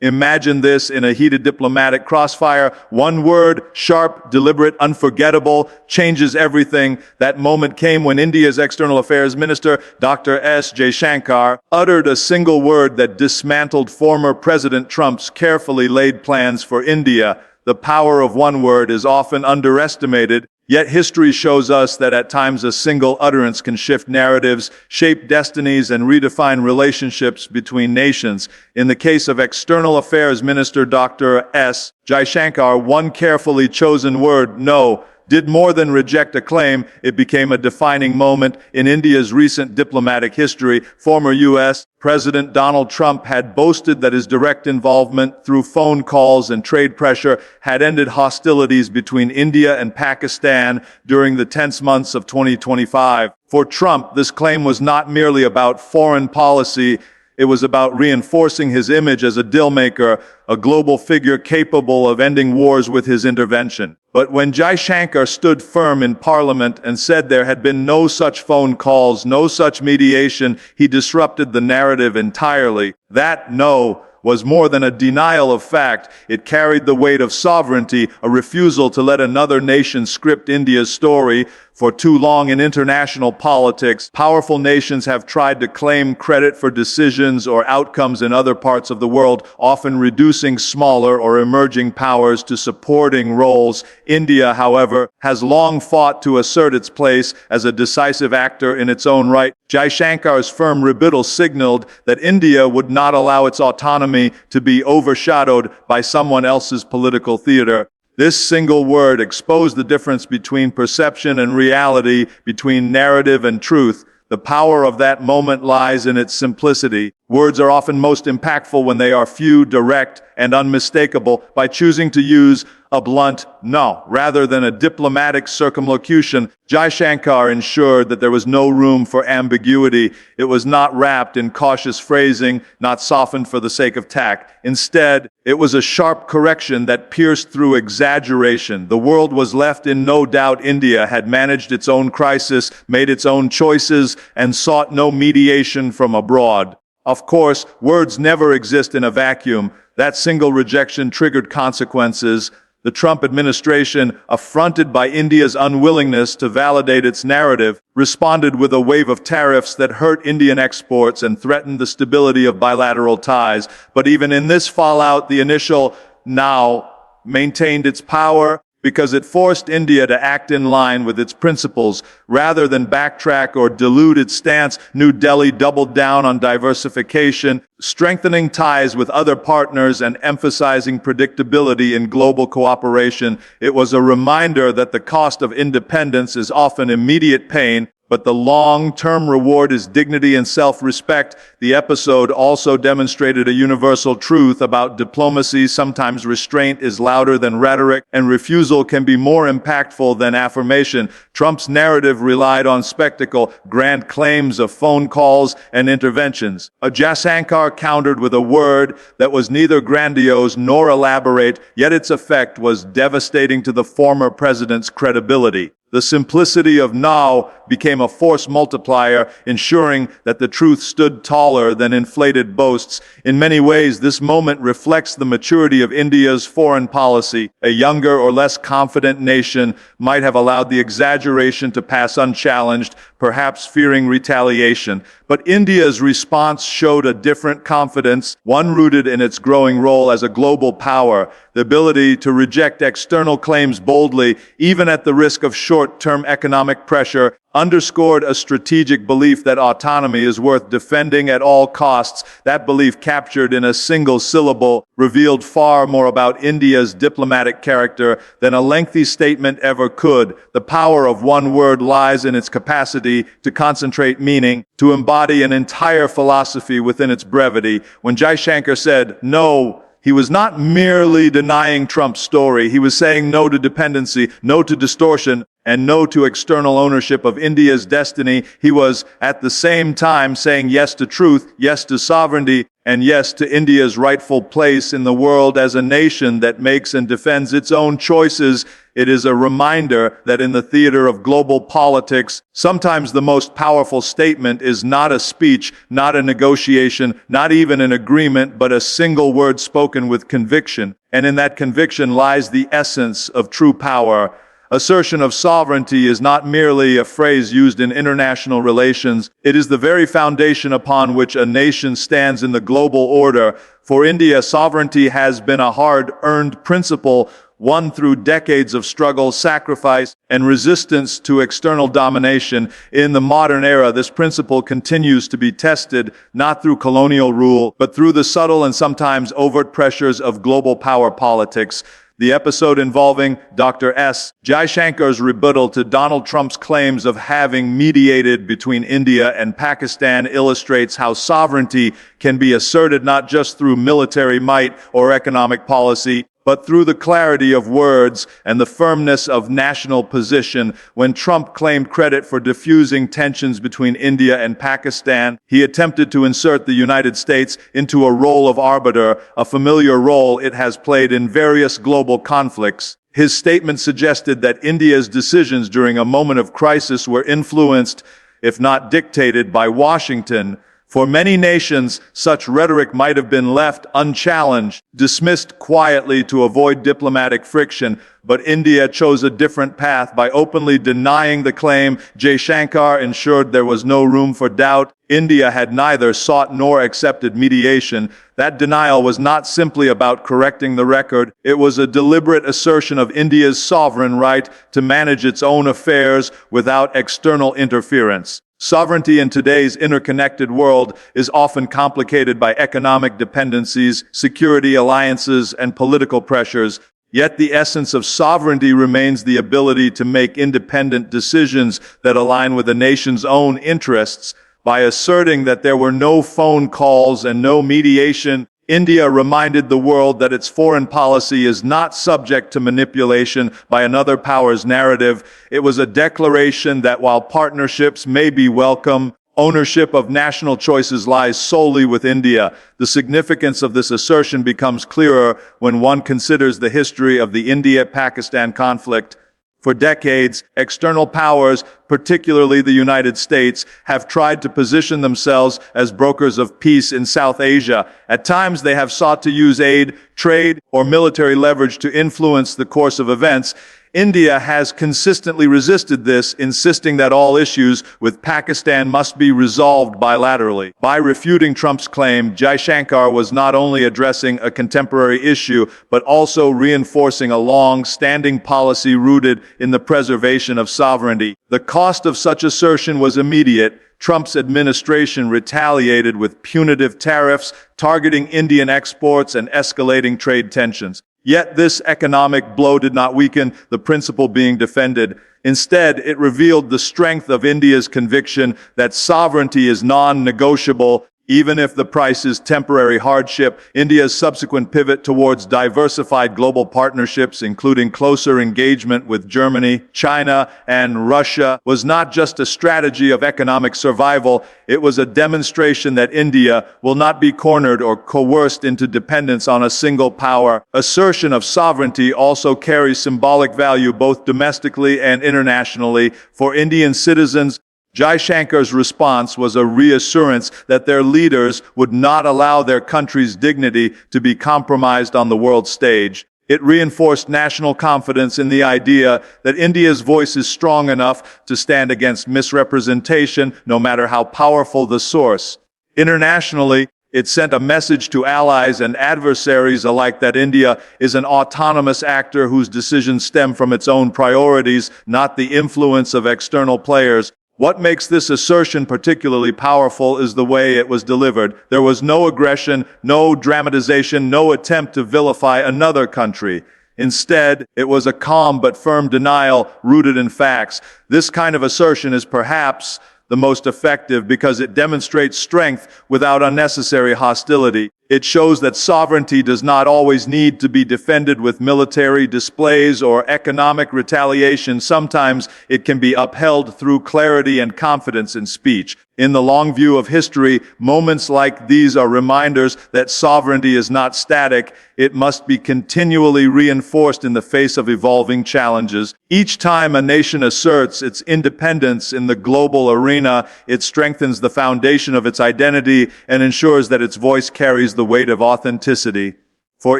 Imagine this in a heated diplomatic crossfire. One word, sharp, deliberate, unforgettable, changes everything. That moment came when India's External Affairs Minister, Dr. S. Jaishankar, uttered a single word that dismantled former President Trump's carefully laid plans for India. The power of one word is often underestimated, yet history shows us that at times a single utterance can shift narratives, shape destinies, and redefine relationships between nations. In the case of External Affairs Minister Dr. S. Jaishankar, one carefully chosen word, no, did more than reject a claim. It became a defining moment in India's recent diplomatic history. Former U.S. President Donald Trump had boasted that his direct involvement through phone calls and trade pressure had ended hostilities between India and Pakistan during the tense months of 2025. For Trump, this claim was not merely about foreign policy. It was about reinforcing his image as a dealmaker, a global figure capable of ending wars with his intervention. But when Jaishankar stood firm in Parliament and said there had been no such phone calls, no such mediation, he disrupted the narrative entirely. That no was more than a denial of fact. It carried the weight of sovereignty, a refusal to let another nation script India's story. For too long in international politics, powerful nations have tried to claim credit for decisions or outcomes in other parts of the world, often reducing smaller or emerging powers to supporting roles. India, however, has long fought to assert its place as a decisive actor in its own right. Jaishankar's firm rebuttal signaled that India would not allow its autonomy to be overshadowed by someone else's political theater. This single word exposed the difference between perception and reality, between narrative and truth. The power of that moment lies in its simplicity. Words are often most impactful when they are few, direct, and unmistakable. By choosing to use a blunt no rather than a diplomatic circumlocution, Jaishankar ensured that there was no room for ambiguity. It was not wrapped in cautious phrasing, not softened for the sake of tact. Instead, it was a sharp correction that pierced through exaggeration. The world was left in no doubt. India had managed its own crisis, made its own choices, and sought no mediation from abroad. Of course, words never exist in a vacuum. That single rejection triggered consequences. The Trump administration, affronted by India's unwillingness to validate its narrative, responded with a wave of tariffs that hurt Indian exports and threatened the stability of bilateral ties. But even in this fallout, the initial now maintained its power, because it forced India to act in line with its principles. Rather than backtrack or dilute its stance, New Delhi doubled down on diversification, strengthening ties with other partners and emphasizing predictability in global cooperation. It was a reminder that the cost of independence is often immediate pain, but the long-term reward is dignity and self-respect. The episode also demonstrated a universal truth about diplomacy. Sometimes restraint is louder than rhetoric, and refusal can be more impactful than affirmation. Trump's narrative relied on spectacle, grand claims of phone calls and interventions. Jaishankar countered with a word that was neither grandiose nor elaborate, yet its effect was devastating to the former president's credibility. The simplicity of now became a force multiplier, ensuring that the truth stood taller than inflated boasts. In many ways, this moment reflects the maturity of India's foreign policy. A younger or less confident nation might have allowed the exaggeration to pass unchallenged, perhaps fearing retaliation. But India's response showed a different confidence, one rooted in its growing role as a global power. The ability to reject external claims boldly, even at the risk of short-term economic pressure, underscored a strategic belief that autonomy is worth defending at all costs. That belief, captured in a single syllable, revealed far more about India's diplomatic character than a lengthy statement ever could. The power of one word lies in its capacity to concentrate meaning, to embody an entire philosophy within its brevity. When Jaishankar said no, he was not merely denying Trump's story. He was saying no to dependency, no to distortion, and no to external ownership of India's destiny. He was, at the same time, saying yes to truth, yes to sovereignty, and yes to India's rightful place in the world as a nation that makes and defends its own choices. It is a reminder that in the theater of global politics, sometimes the most powerful statement is not a speech, not a negotiation, not even an agreement, but a single word spoken with conviction. And in that conviction lies the essence of true power. Assertion of sovereignty is not merely a phrase used in international relations. It is the very foundation upon which a nation stands in the global order. For India, sovereignty has been a hard-earned principle, won through decades of struggle, sacrifice, and resistance to external domination. In the modern era, this principle continues to be tested, not through colonial rule, but through the subtle and sometimes overt pressures of global power politics. The episode involving Dr. S. Jaishankar's rebuttal to Donald Trump's claims of having mediated between India and Pakistan illustrates how sovereignty can be asserted not just through military might or economic policy, but through the clarity of words and the firmness of national position. When Trump claimed credit for diffusing tensions between India and Pakistan, he attempted to insert the United States into a role of arbiter, a familiar role it has played in various global conflicts. His statement suggested that India's decisions during a moment of crisis were influenced, if not dictated, by Washington. For many nations, such rhetoric might have been left unchallenged, dismissed quietly to avoid diplomatic friction, but India chose a different path by openly denying the claim. Jaishankar ensured there was no room for doubt. India had neither sought nor accepted mediation. That denial was not simply about correcting the record. It was a deliberate assertion of India's sovereign right to manage its own affairs without external interference. Sovereignty in today's interconnected world is often complicated by economic dependencies, security alliances, and political pressures. Yet the essence of sovereignty remains the ability to make independent decisions that align with a nation's own interests. By asserting that there were no phone calls and no mediation, India reminded the world that its foreign policy is not subject to manipulation by another power's narrative. It was a declaration that while partnerships may be welcome, ownership of national choices lies solely with India. The significance of this assertion becomes clearer when one considers the history of the India-Pakistan conflict. For decades, external powers, particularly the United States, have tried to position themselves as brokers of peace in South Asia. At times, they have sought to use aid, trade, or military leverage to influence the course of events. India has consistently resisted this, insisting that all issues with Pakistan must be resolved bilaterally. By refuting Trump's claim, Jaishankar was not only addressing a contemporary issue, but also reinforcing a long-standing policy rooted in the preservation of sovereignty. The cost of such assertion was immediate. Trump's administration retaliated with punitive tariffs, targeting Indian exports and escalating trade tensions. Yet this economic blow did not weaken the principle being defended. Instead, it revealed the strength of India's conviction that sovereignty is non-negotiable, even if the price is temporary hardship. India's subsequent pivot towards diversified global partnerships, including closer engagement with Germany, China, and Russia, was not just a strategy of economic survival. It was a demonstration that India will not be cornered or coerced into dependence on a single power. Assertion of sovereignty also carries symbolic value both domestically and internationally. For Indian citizens, Jaishankar's response was a reassurance that their leaders would not allow their country's dignity to be compromised on the world stage. It reinforced national confidence in the idea that India's voice is strong enough to stand against misrepresentation, no matter how powerful the source. Internationally, it sent a message to allies and adversaries alike that India is an autonomous actor whose decisions stem from its own priorities, not the influence of external players. What makes this assertion particularly powerful is the way it was delivered. There was no aggression, no dramatization, no attempt to vilify another country. Instead, it was a calm but firm denial rooted in facts. This kind of assertion is perhaps the most effective because it demonstrates strength without unnecessary hostility. It shows that sovereignty does not always need to be defended with military displays or economic retaliation. Sometimes it can be upheld through clarity and confidence in speech. In the long view of history, moments like these are reminders that sovereignty is not static. It must be continually reinforced in the face of evolving challenges. Each time a nation asserts its independence in the global arena, it strengthens the foundation of its identity and ensures that its voice carries the weight of authenticity. For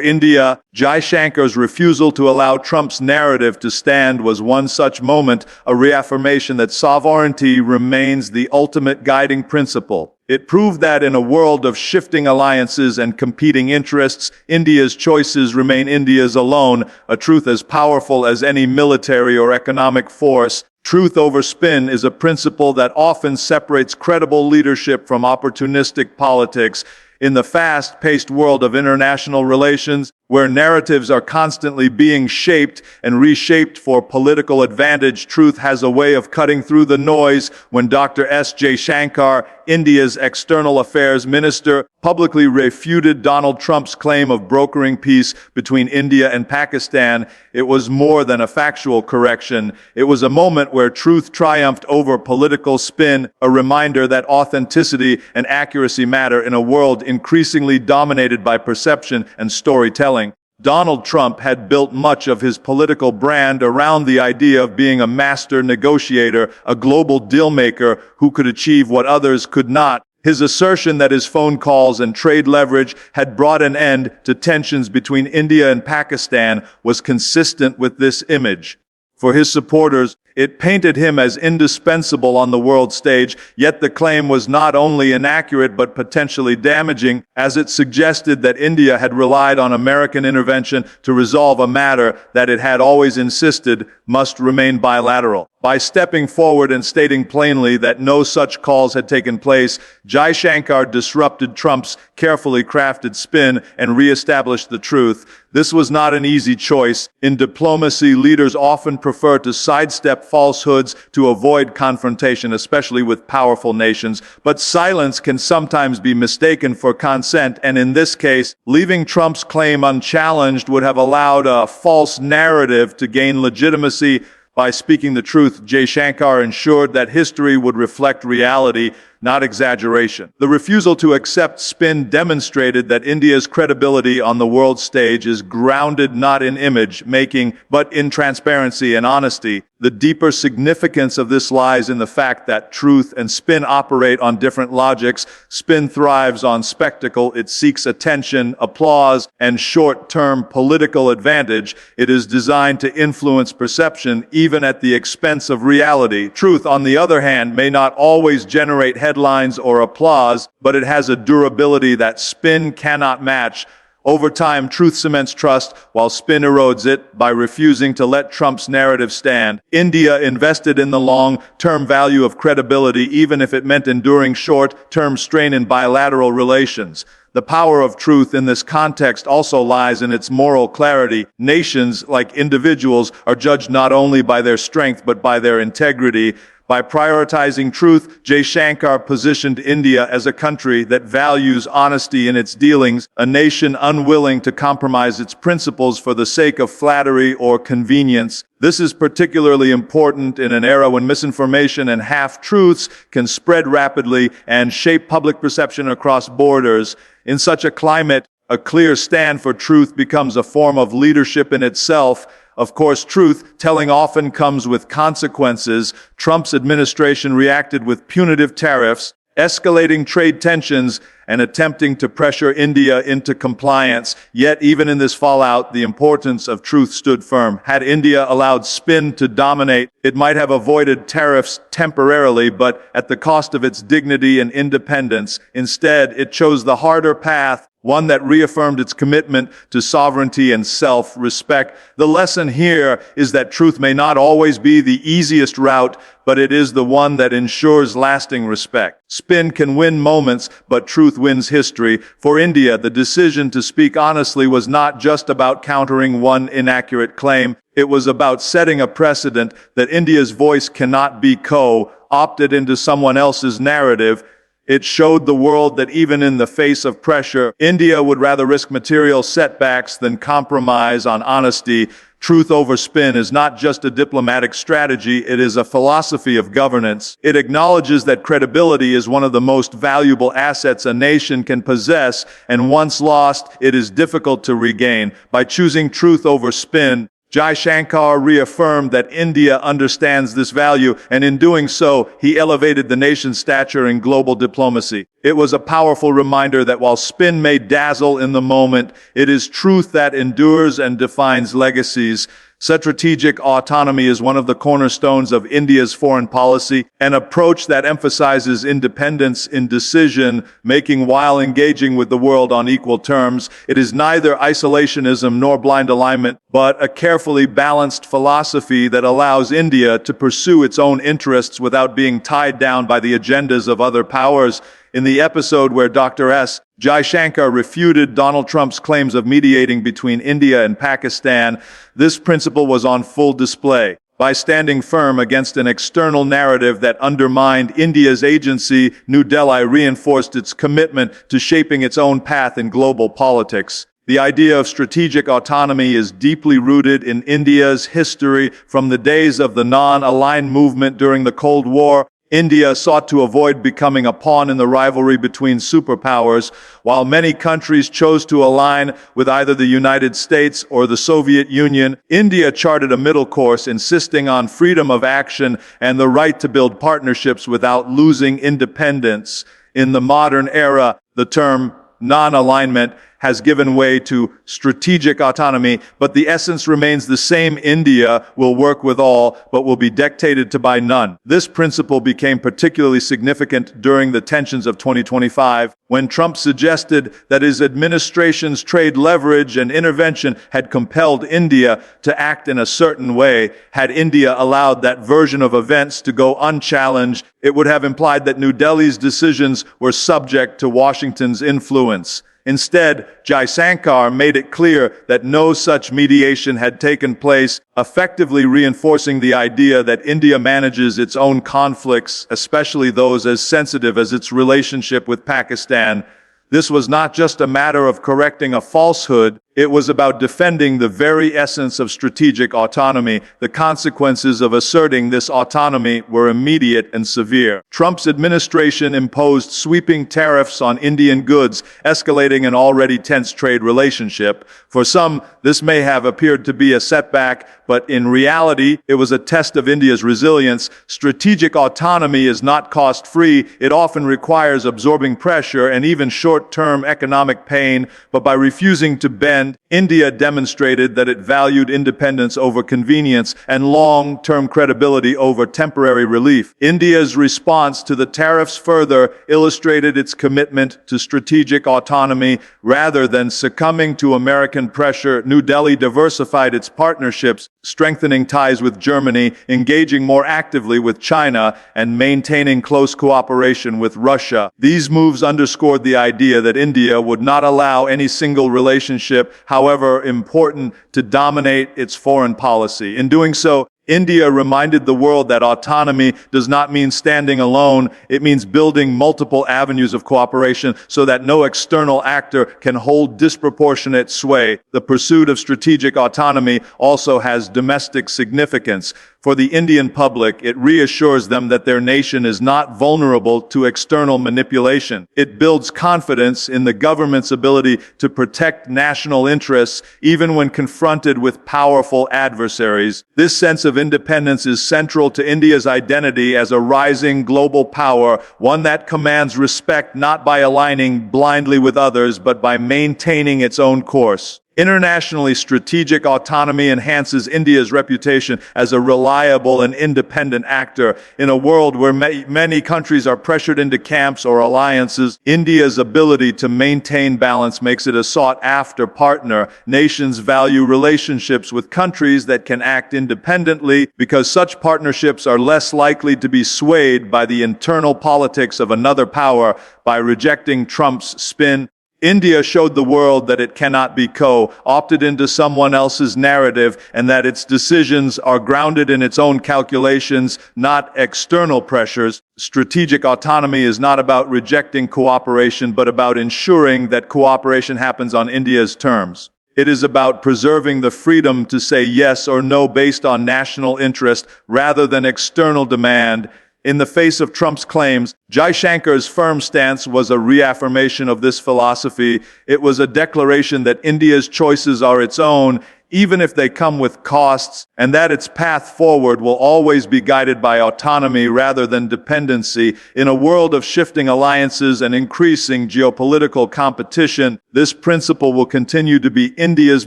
India, Jaishankar's refusal to allow Trump's narrative to stand was one such moment, a reaffirmation that sovereignty remains the ultimate guiding principle. It proved that in a world of shifting alliances and competing interests, India's choices remain India's alone, a truth as powerful as any military or economic force. Truth over spin is a principle that often separates credible leadership from opportunistic politics. In the fast-paced world of international relations, where narratives are constantly being shaped and reshaped for political advantage, truth has a way of cutting through the noise. When Dr. S. Jaishankar, India's external affairs minister, publicly refuted Donald Trump's claim of brokering peace between India and Pakistan, it was more than a factual correction. It was a moment where truth triumphed over political spin, a reminder that authenticity and accuracy matter in a world increasingly dominated by perception and storytelling. Donald Trump had built much of his political brand around the idea of being a master negotiator, a global dealmaker who could achieve what others could not. His assertion that his phone calls and trade leverage had brought an end to tensions between India and Pakistan was consistent with this image. For his supporters, it painted him as indispensable on the world stage, yet the claim was not only inaccurate but potentially damaging, as it suggested that India had relied on American intervention to resolve a matter that it had always insisted must remain bilateral. By stepping forward and stating plainly that no such calls had taken place, Jaishankar disrupted Trump's carefully crafted spin and reestablished the truth. This was not an easy choice. In diplomacy, leaders often prefer to sidestep falsehoods to avoid confrontation, especially with powerful nations. But silence can sometimes be mistaken for consent, and in this case, leaving Trump's claim unchallenged would have allowed a false narrative to gain legitimacy. By speaking the truth, Jaishankar ensured that history would reflect reality, not exaggeration. The refusal to accept spin demonstrated that India's credibility on the world stage is grounded not in image-making, but in transparency and honesty. The deeper significance of this lies in the fact that truth and spin operate on different logics. Spin thrives on spectacle. It seeks attention, applause, and short-term political advantage. It is designed to influence perception, even at the expense of reality. Truth, on the other hand, may not always generate headlines or applause, but it has a durability that spin cannot match. Over time, truth cements trust, while spin erodes it by refusing to let Trump's narrative stand. India invested in the long-term value of credibility, even if it meant enduring short-term strain in bilateral relations. The power of truth in this context also lies in its moral clarity. Nations, like individuals, are judged not only by their strength but by their integrity. By prioritizing truth, Jaishankar positioned India as a country that values honesty in its dealings, a nation unwilling to compromise its principles for the sake of flattery or convenience. This is particularly important in an era when misinformation and half-truths can spread rapidly and shape public perception across borders. In such a climate, a clear stand for truth becomes a form of leadership in itself. Of course, truth-telling often comes with consequences. Trump's administration reacted with punitive tariffs, escalating trade tensions, and attempting to pressure India into compliance. Yet, even in this fallout, the importance of truth stood firm. Had India allowed spin to dominate, it might have avoided tariffs temporarily, but at the cost of its dignity and independence. Instead, it chose the harder path, one that reaffirmed its commitment to sovereignty and self-respect. The lesson here is that truth may not always be the easiest route, but it is the one that ensures lasting respect. Spin can win moments, but truth wins history. For India, the decision to speak honestly was not just about countering one inaccurate claim. It was about setting a precedent that India's voice cannot be co-opted into someone else's narrative. It showed the world that even in the face of pressure, India would rather risk material setbacks than compromise on honesty. Truth over spin is not just a diplomatic strategy, it is a philosophy of governance. It acknowledges that credibility is one of the most valuable assets a nation can possess, and once lost, it is difficult to regain. By choosing truth over spin, Jaishankar reaffirmed that India understands this value, and in doing so, he elevated the nation's stature in global diplomacy. It was a powerful reminder that while spin may dazzle in the moment, it is truth that endures and defines legacies. Strategic autonomy is one of the cornerstones of India's foreign policy, an approach that emphasizes independence in decision-making while engaging with the world on equal terms. It is neither isolationism nor blind alignment, but a carefully balanced philosophy that allows India to pursue its own interests without being tied down by the agendas of other powers. In the episode where Dr. S. Jaishankar refuted Donald Trump's claims of mediating between India and Pakistan, this principle was on full display. By standing firm against an external narrative that undermined India's agency, New Delhi reinforced its commitment to shaping its own path in global politics. The idea of strategic autonomy is deeply rooted in India's history. From the days of the non-aligned movement during the Cold War, India sought to avoid becoming a pawn in the rivalry between superpowers. While many countries chose to align with either the United States or the Soviet Union, India charted a middle course, insisting on freedom of action and the right to build partnerships without losing independence. In the modern era, the term non-alignment has given way to strategic autonomy, but the essence remains the same. India will work with all, but will be dictated to by none. This principle became particularly significant during the tensions of 2025, when Trump suggested that his administration's trade leverage and intervention had compelled India to act in a certain way. Had India allowed that version of events to go unchallenged, it would have implied that New Delhi's decisions were subject to Washington's influence. Instead, Jaishankar made it clear that no such mediation had taken place, effectively reinforcing the idea that India manages its own conflicts, especially those as sensitive as its relationship with Pakistan. This was not just a matter of correcting a falsehood, it was about defending the very essence of strategic autonomy. The consequences of asserting this autonomy were immediate and severe. Trump's administration imposed sweeping tariffs on Indian goods, escalating an already tense trade relationship. For some, this may have appeared to be a setback, but in reality, it was a test of India's resilience. Strategic autonomy is not cost-free. It often requires absorbing pressure and even short-term economic pain, but by refusing to bend, India demonstrated that it valued independence over convenience and long-term credibility over temporary relief. India's response to the tariffs further illustrated its commitment to strategic autonomy. Rather than succumbing to American pressure, New Delhi diversified its partnerships, strengthening ties with Germany, engaging more actively with China, and maintaining close cooperation with Russia. These moves underscored the idea that India would not allow any single relationship, however important, to dominate its foreign policy. In doing so, India reminded the world that autonomy does not mean standing alone. It means building multiple avenues of cooperation so that no external actor can hold disproportionate sway. The pursuit of strategic autonomy also has domestic significance. For the Indian public, it reassures them that their nation is not vulnerable to external manipulation. It builds confidence in the government's ability to protect national interests, even when confronted with powerful adversaries. This sense of independence is central to India's identity as a rising global power, one that commands respect not by aligning blindly with others, but by maintaining its own course. Internationally, strategic autonomy enhances India's reputation as a reliable and independent actor. In a world where many countries are pressured into camps or alliances, India's ability to maintain balance makes it a sought-after partner. Nations value relationships with countries that can act independently because such partnerships are less likely to be swayed by the internal politics of another power. By rejecting Trump's spin, India showed the world that it cannot be co-opted into someone else's narrative and that its decisions are grounded in its own calculations, not external pressures. Strategic autonomy is not about rejecting cooperation, but about ensuring that cooperation happens on India's terms. It is about preserving the freedom to say yes or no based on national interest rather than external demand. In the face of Trump's claims, Jaishankar's firm stance was a reaffirmation of this philosophy. It was a declaration that India's choices are its own, even if they come with costs, and that its path forward will always be guided by autonomy rather than dependency. In a world of shifting alliances and increasing geopolitical competition, this principle will continue to be India's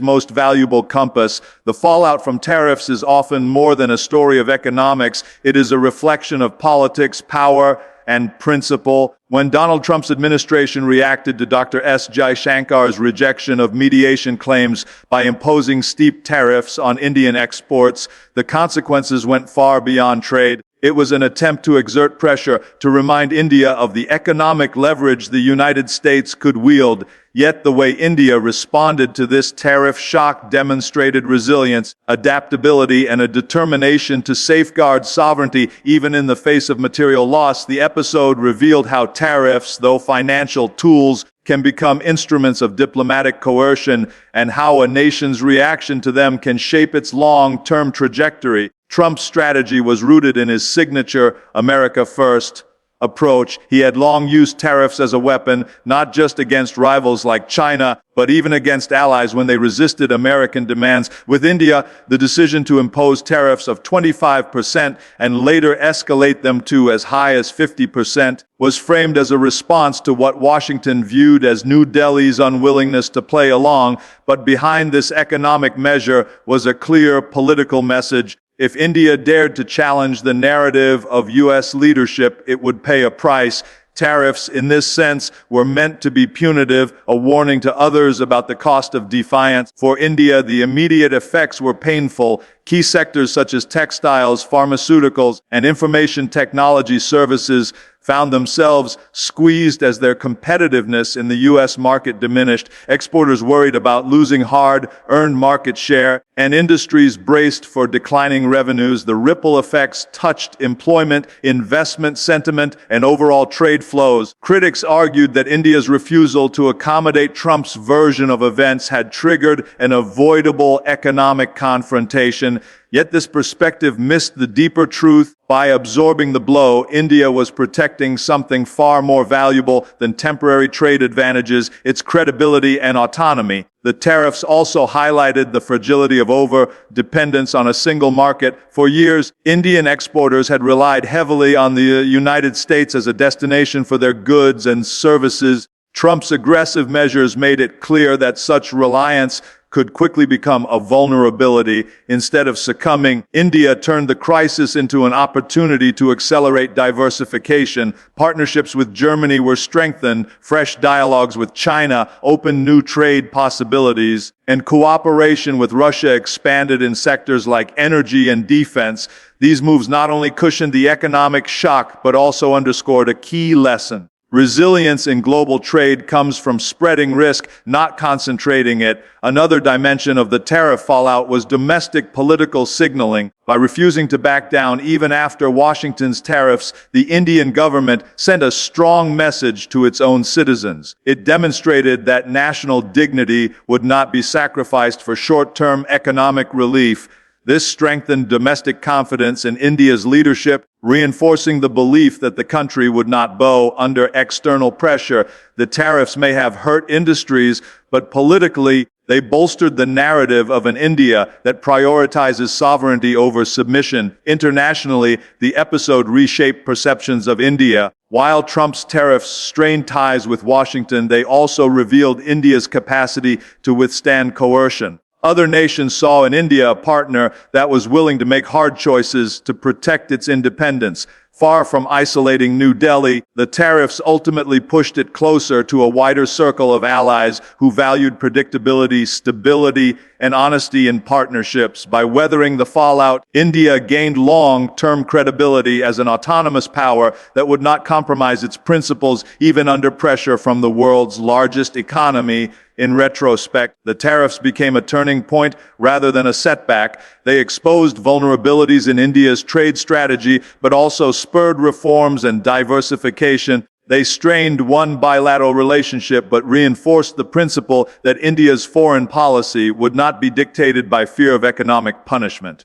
most valuable compass. The fallout from tariffs is often more than a story of economics. It is a reflection of politics, power, and principle. When Donald Trump's administration reacted to Dr. S. Jaishankar's rejection of mediation claims by imposing steep tariffs on Indian exports, the consequences went far beyond trade. It was an attempt to exert pressure to remind India of the economic leverage the United States could wield. Yet the way India responded to this tariff shock demonstrated resilience, adaptability, and a determination to safeguard sovereignty even in the face of material loss. The episode revealed how tariffs, though financial tools, can become instruments of diplomatic coercion, and how a nation's reaction to them can shape its long-term trajectory. Trump's strategy was rooted in his signature "America First" approach. He had long used tariffs as a weapon, not just against rivals like China, but even against allies when they resisted American demands. With India, the decision to impose tariffs of 25% and later escalate them to as high as 50% was framed as a response to what Washington viewed as New Delhi's unwillingness to play along. But behind this economic measure was a clear political message. If India dared to challenge the narrative of U.S. leadership, it would pay a price. Tariffs, in this sense, were meant to be punitive, a warning to others about the cost of defiance. For India, the immediate effects were painful. Key sectors such as textiles, pharmaceuticals, and information technology services found themselves squeezed as their competitiveness in the U.S. market diminished. Exporters worried about losing hard-earned market share, and industries braced for declining revenues. The ripple effects touched employment, investment sentiment, and overall trade flows. Critics argued that India's refusal to accommodate Trump's version of events had triggered an avoidable economic confrontation. Yet this perspective missed the deeper truth. By absorbing the blow, India was protecting something far more valuable than temporary trade advantages, its credibility and autonomy. The tariffs also highlighted the fragility of over-dependence on a single market. For years, Indian exporters had relied heavily on the United States as a destination for their goods and services. Trump's aggressive measures made it clear that such reliance could quickly become a vulnerability. Instead of succumbing, India turned the crisis into an opportunity to accelerate diversification. Partnerships with Germany were strengthened, fresh dialogues with China opened new trade possibilities, and cooperation with Russia expanded in sectors like energy and defense. These moves not only cushioned the economic shock, but also underscored a key lesson. Resilience in global trade comes from spreading risk, not concentrating it. Another dimension of the tariff fallout was domestic political signaling. By refusing to back down even after Washington's tariffs, the Indian government sent a strong message to its own citizens. It demonstrated that national dignity would not be sacrificed for short-term economic relief. This strengthened domestic confidence in India's leadership, reinforcing the belief that the country would not bow under external pressure. The tariffs may have hurt industries, but politically, they bolstered the narrative of an India that prioritizes sovereignty over submission. Internationally, the episode reshaped perceptions of India. While Trump's tariffs strained ties with Washington, they also revealed India's capacity to withstand coercion. Other nations saw in India a partner that was willing to make hard choices to protect its independence. Far from isolating New Delhi, the tariffs ultimately pushed it closer to a wider circle of allies who valued predictability, stability, and honesty in partnerships. By weathering the fallout, India gained long-term credibility as an autonomous power that would not compromise its principles even under pressure from the world's largest economy. In retrospect, the tariffs became a turning point rather than a setback. They exposed vulnerabilities in India's trade strategy, but also spurred reforms and diversification. They strained one bilateral relationship, but reinforced the principle that India's foreign policy would not be dictated by fear of economic punishment.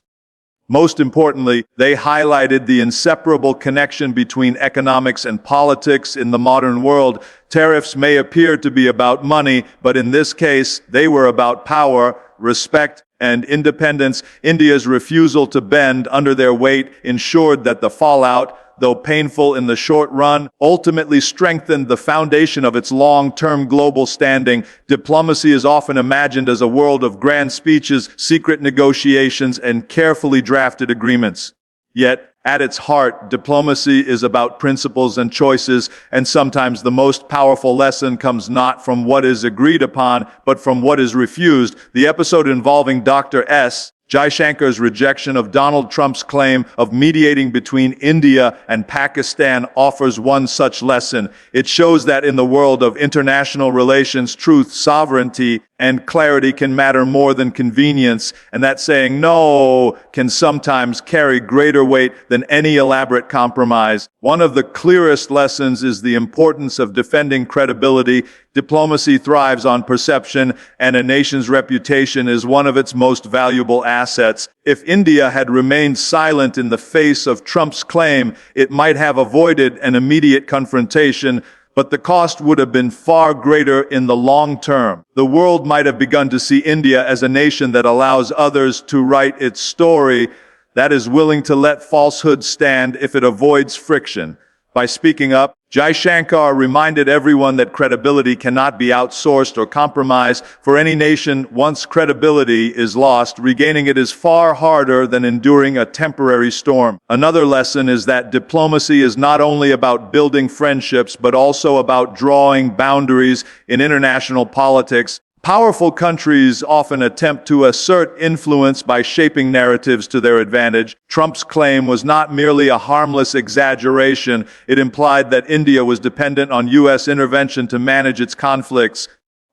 Most importantly, they highlighted the inseparable connection between economics and politics in the modern world. Tariffs may appear to be about money, but in this case, they were about power, respect, and independence. India's refusal to bend under their weight ensured that the fallout, though painful in the short run, ultimately strengthened the foundation of its long-term global standing. Diplomacy is often imagined as a world of grand speeches, secret negotiations, and carefully drafted agreements. Yet, at its heart, diplomacy is about principles and choices, and sometimes the most powerful lesson comes not from what is agreed upon, but from what is refused. The episode involving Dr. S. Jaishankar's rejection of Donald Trump's claim of mediating between India and Pakistan offers one such lesson. It shows that in the world of international relations, truth, sovereignty, and clarity can matter more than convenience, and that saying no can sometimes carry greater weight than any elaborate compromise. One of the clearest lessons is the importance of defending credibility. Diplomacy thrives on perception, and a nation's reputation is one of its most valuable assets. If India had remained silent in the face of Trump's claim, it might have avoided an immediate confrontation, but the cost would have been far greater in the long term. The world might have begun to see India as a nation that allows others to write its story, that is willing to let falsehood stand if it avoids friction. By speaking up, Jaishankar reminded everyone that credibility cannot be outsourced or compromised. For any nation, once credibility is lost, regaining it is far harder than enduring a temporary storm. Another lesson is that diplomacy is not only about building friendships, but also about drawing boundaries in international politics. Powerful countries often attempt to assert influence by shaping narratives to their advantage. Trump's claim was not merely a harmless exaggeration. It implied that India was dependent on U.S. intervention to manage its conflicts.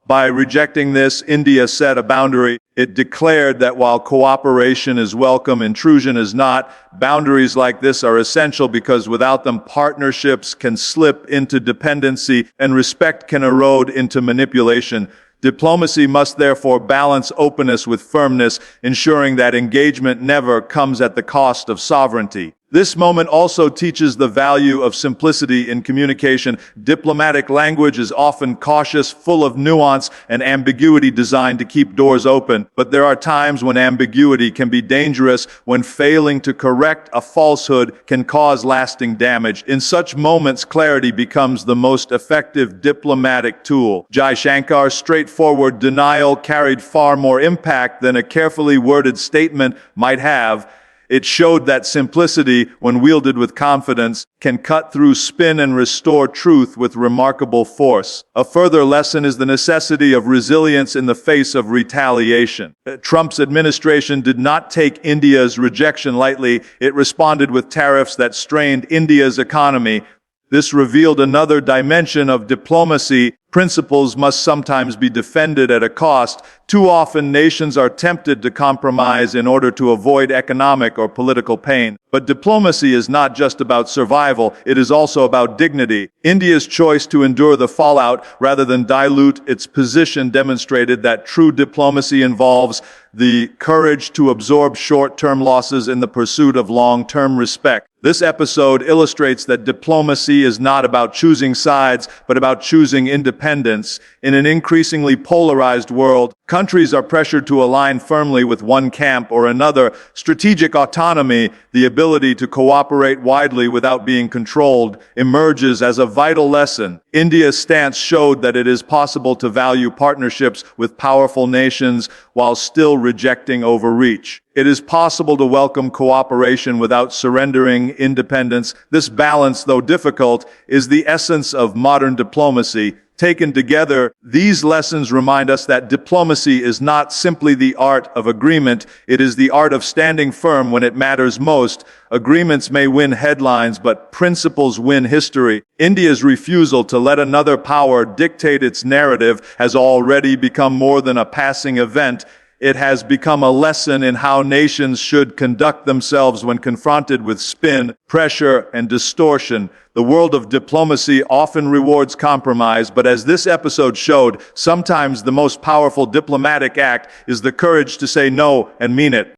By rejecting this, India set a boundary. It declared that while cooperation is welcome, intrusion is not. Boundaries like this are essential because without them, partnerships can slip into dependency and respect can erode into manipulation. Diplomacy must therefore balance openness with firmness, ensuring that engagement never comes at the cost of sovereignty. This moment also teaches the value of simplicity in communication. Diplomatic language is often cautious, full of nuance and ambiguity designed to keep doors open. But there are times when ambiguity can be dangerous, when failing to correct a falsehood can cause lasting damage. In such moments, clarity becomes the most effective diplomatic tool. Jaishankar's straightforward denial carried far more impact than a carefully worded statement might have. It showed that simplicity, when wielded with confidence, can cut through spin and restore truth with remarkable force. A further lesson is the necessity of resilience in the face of retaliation. Trump's administration did not take India's rejection lightly. It responded with tariffs that strained India's economy. This revealed another dimension of diplomacy. Principles must sometimes be defended at a cost. Too often, nations are tempted to compromise in order to avoid economic or political pain. But diplomacy is not just about survival, it is also about dignity. India's choice to endure the fallout rather than dilute its position demonstrated that true diplomacy involves the courage to absorb short-term losses in the pursuit of long-term respect. This episode illustrates that diplomacy is not about choosing sides, but about choosing independence. In an increasingly polarized world, countries are pressured to align firmly with one camp or another. Strategic autonomy, the ability to cooperate widely without being controlled, emerges as a vital lesson. India's stance showed that it is possible to value partnerships with powerful nations while still rejecting overreach. It is possible to welcome cooperation without surrendering independence. This balance, though difficult, is the essence of modern diplomacy. Taken together, these lessons remind us that diplomacy is not simply the art of agreement, it is the art of standing firm when it matters most. Agreements may win headlines, but principles win history. India's refusal to let another power dictate its narrative has already become more than a passing event. It has become a lesson in how nations should conduct themselves when confronted with spin, pressure, and distortion. The world of diplomacy often rewards compromise, but as this episode showed, sometimes the most powerful diplomatic act is the courage to say no and mean it.